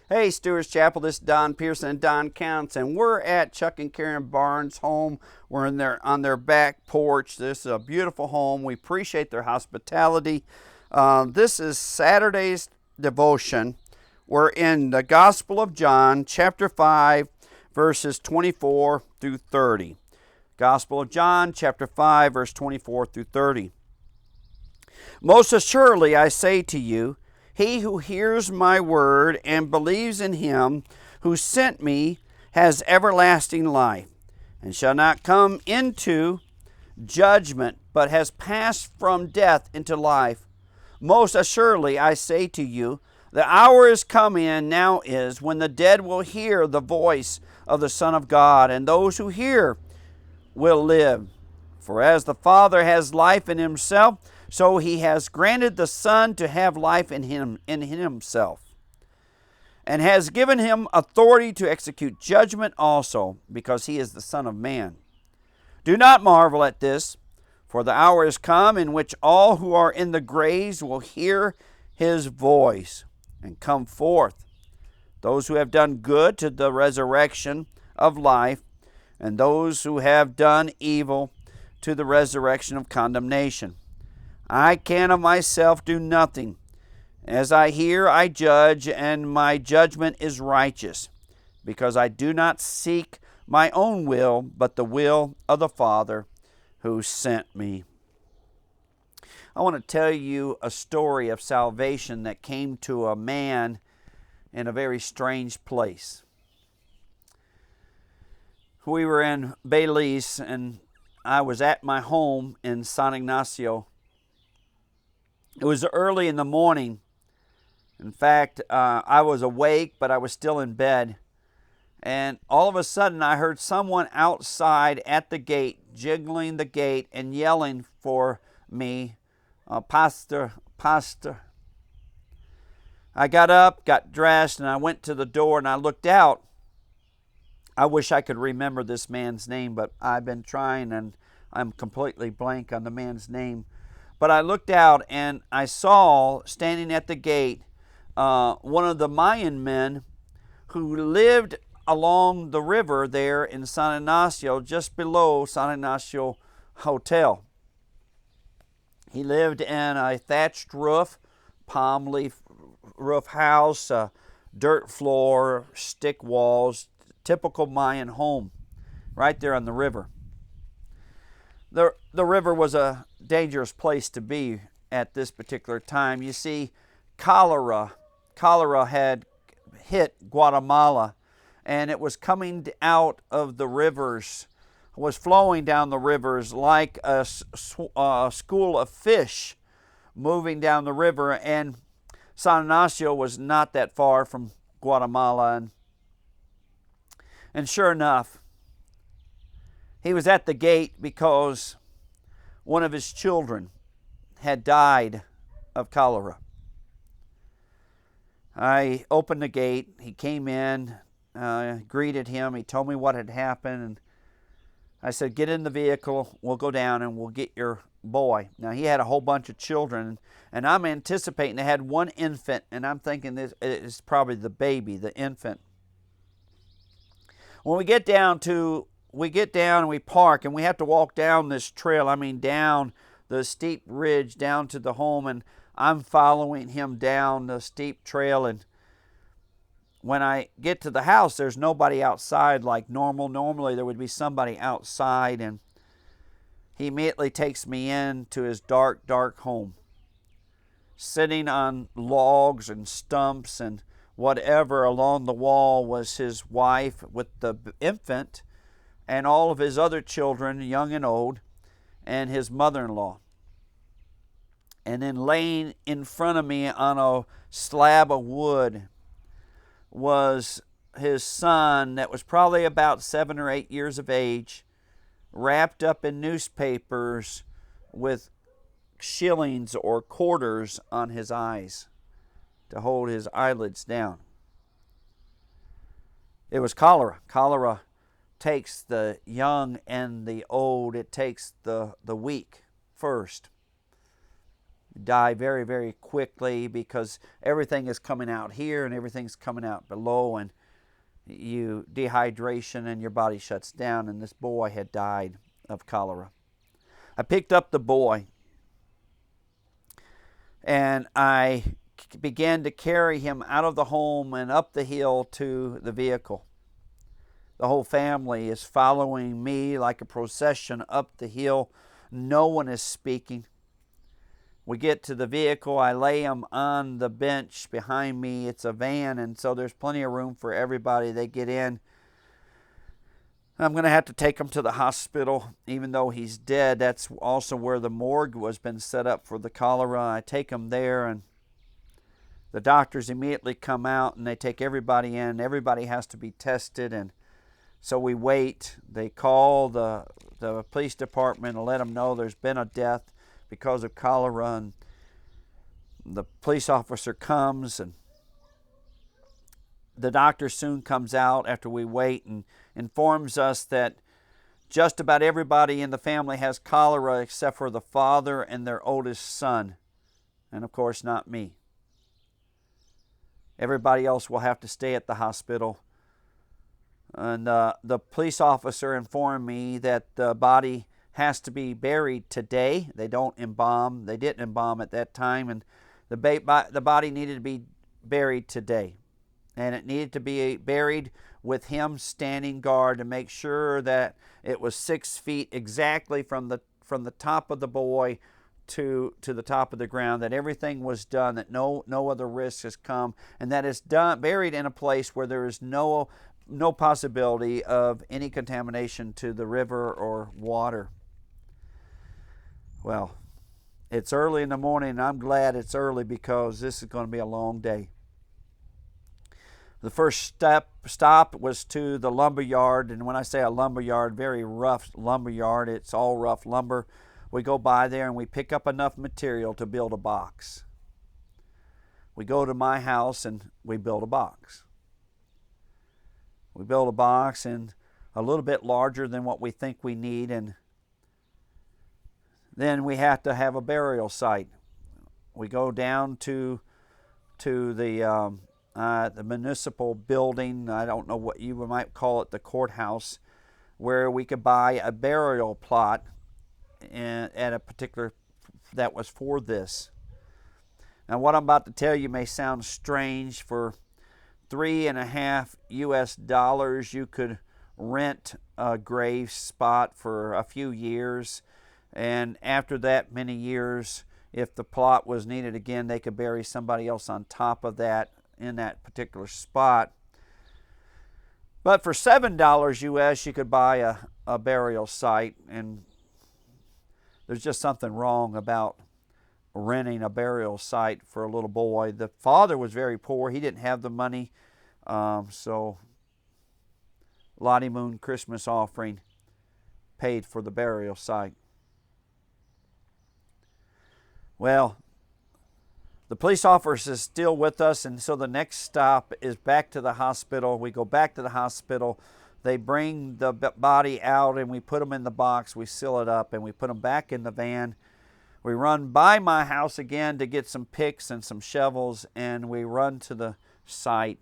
Hey, Stewart's Chapel, this is Don Pierson and Don Counts, and we're at Chuck and Karen Barnes' home. We're on their back porch. This is a beautiful home. We appreciate their hospitality. This is Saturday's devotion. We're in the Gospel of John, chapter 5, verses 24 through 30. Gospel of John, chapter 5, verse 24 through 30. Most assuredly I say to you, he who hears my word and believes in him who sent me has everlasting life, and shall not come into judgment, but has passed from death into life. Most assuredly I say to you, the hour is come in, now is, when the dead will hear the voice of the Son of God, and those who hear will live. For as the Father has life in himself, so he has granted the Son to have life in himself, and has given him authority to execute judgment also, because he is the Son of Man. Do not marvel at this, for the hour is come in which all who are in the graves will hear his voice and come forth, those who have done good to the resurrection of life, and those who have done evil to the resurrection of condemnation. I can of myself do nothing. As I hear, I judge, and my judgment is righteous, because I do not seek my own will, but the will of the Father who sent me. I want to tell you a story of salvation that came to a man in a very strange place. We were in Belize, and I was at my home in San Ignacio. It was early in the morning. In fact, I was awake, but I was still in bed. And all of a sudden, I heard someone outside at the gate, jiggling the gate and yelling for me, Pastor, Pastor. I got up, got dressed, and I went to the door, and I looked out. I wish I could remember this man's name, but I've been trying, and I'm completely blank on the man's name. But I looked out, and I saw, standing at the gate, one of the Mayan men who lived along the river there in San Ignacio, just below San Ignacio Hotel. He lived in a thatched roof, palm leaf roof house, dirt floor, stick walls, typical Mayan home, right there on the river. The river was a dangerous place to be at this particular time. You see, cholera had hit Guatemala, and it was coming out of the rivers, was flowing down the rivers like a school of fish moving down the river. And San Ignacio was not that far from Guatemala. And sure enough, he was at the gate because one of his children had died of cholera. I opened the gate. He came in, greeted him. He told me what had happened. And I said, get in the vehicle. We'll go down and we'll get your boy. Now, he had a whole bunch of children, and I'm anticipating they had one infant, and I'm thinking this is probably the baby, the infant. When we get down and we park, and we have to walk down this trail, down the steep ridge down to the home, and I'm following him down the steep trail. And when I get to the house, there's nobody outside like normal. Normally there would be somebody outside, and he immediately takes me in to his dark, dark home, sitting on logs and stumps and whatever. Along the wall was his wife with the infant, and all of his other children, young and old, and his mother-in-law. And then laying in front of me on a slab of wood was his son that was probably about 7 or 8 years of age, wrapped up in newspapers with shillings or quarters on his eyes to hold his eyelids down. It was cholera. Cholera takes the young and the old. It takes the weak first. die very, very quickly because everything is coming out here and everything's coming out below, and dehydration and your body shuts down. And this boy had died of cholera. I picked up the boy and I began to carry him out of the home and up the hill to the vehicle. The whole family is following me like a procession up the hill. No one is speaking. We get to the vehicle. I lay him on the bench behind me. It's a van, and so there's plenty of room for everybody. They get in. I'm going to have to take him to the hospital, even though he's dead. That's also where the morgue was been set up for the cholera. I take him there, and the doctors immediately come out, and they take everybody in. Everybody has to be tested, and so we wait. They call the police department and let them know there's been a death because of cholera, and the police officer comes, and the doctor soon comes out after we wait and informs us that just about everybody in the family has cholera except for the father and their oldest son, and of course not me. Everybody else will have to stay at the hospital. And the police officer informed me that the body has to be buried today. They don't embalm. They didn't embalm at that time, and the body needed to be buried today. And it needed to be buried with him standing guard to make sure that it was 6 feet exactly from the top of the boy to the top of the ground, that everything was done, that no other risk has come, and that it's done, buried in a place where there is no possibility of any contamination to the river or water. Well, it's early in the morning, and I'm glad it's early because this is going to be a long day. The first stop was to the lumber yard, and when I say a lumber yard, very rough lumber yard, it's all rough lumber. We go by there and we pick up enough material to build a box. We go to my house and we build a box. We build a box and a little bit larger than what we think we need, and then we have to have a burial site. We go down to the municipal building. I don't know what you might call it, the courthouse, where we could buy a burial plot at a particular that was for this. Now, what I'm about to tell you may sound strange. For $3.50 US, you could rent a grave spot for a few years, and after that many years, if the plot was needed again, they could bury somebody else on top of that in that particular spot. But for $7 US, you could buy a burial site, and there's just something wrong about renting a burial site for a little boy. The father was very poor. He didn't have the money, so Lottie Moon Christmas offering paid for the burial site. Well, the police officer is still with us, and so the next stop is back to the hospital. We go back to the hospital. They bring the body out, and we put them in the box. We seal it up, and we put them back in the van. We run by my house again to get some picks and some shovels, and we run to the site.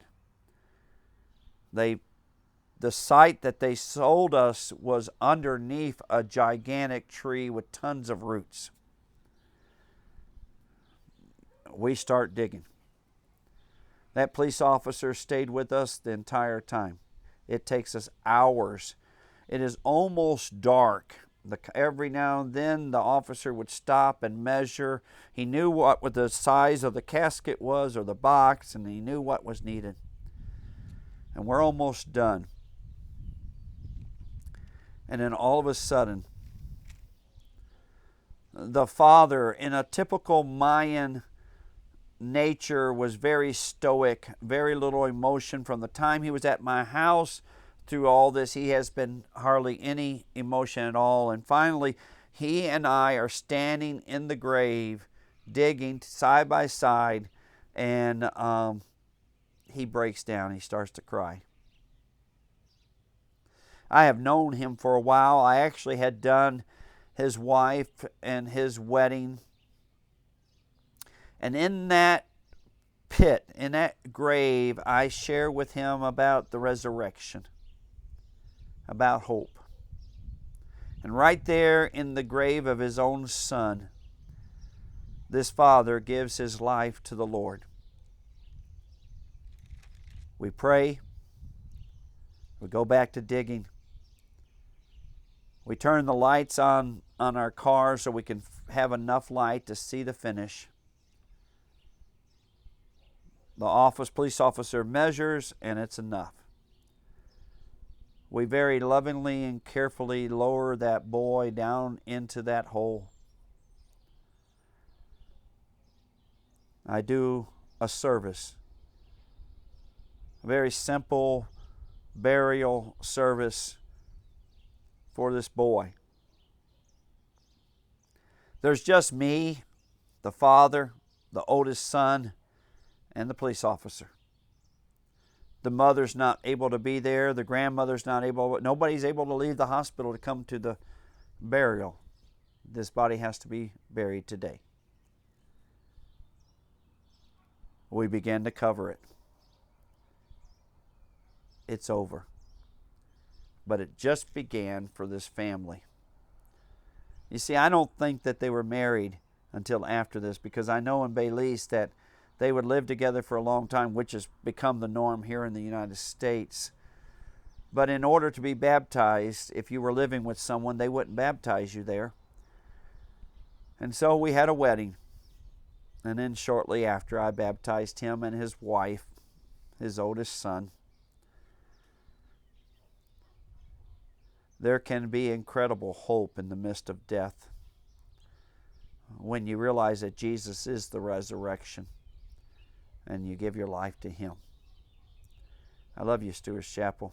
The site that they sold us was underneath a gigantic tree with tons of roots. We start digging. That police officer stayed with us the entire time. It takes us hours. It is almost dark. Every now and then the officer would stop and measure. He knew what the size of the casket was or the box, and he knew what was needed. And we're almost done. And then all of a sudden, the father, in a typical Mayan nature, was very stoic, very little emotion. From the time he was at my house through all this, he has been hardly any emotion at all. And finally, he and I are standing in the grave, digging side by side, and he breaks down. He starts to cry. I have known him for a while. I actually had done his wife and his wedding And in that pit, in that grave, I share with him about the resurrection, about hope. And right there in the grave of his own son, this father gives his life to the Lord. We pray. We go back to digging. We turn the lights on our car so we can have enough light to see the finish. The police officer measures, and it's enough. We very lovingly and carefully lower that boy down into that hole. I do a service, a very simple burial service for this boy. There's just me, the father, the oldest son, and the police officer. The mother's not able to be there. The grandmother's not able. Nobody's able to leave the hospital to come to the burial. This body has to be buried today. We began to cover it. It's over. But it just began for this family. You see, I don't think that they were married until after this, because I know in Belize that they would live together for a long time, which has become the norm here in the United States. But in order to be baptized, if you were living with someone, they wouldn't baptize you there. And so we had a wedding. And then shortly after, I baptized him and his wife, his oldest son. There can be incredible hope in the midst of death when you realize that Jesus is the resurrection and you give your life to him. I love you, Stewart's Chapel.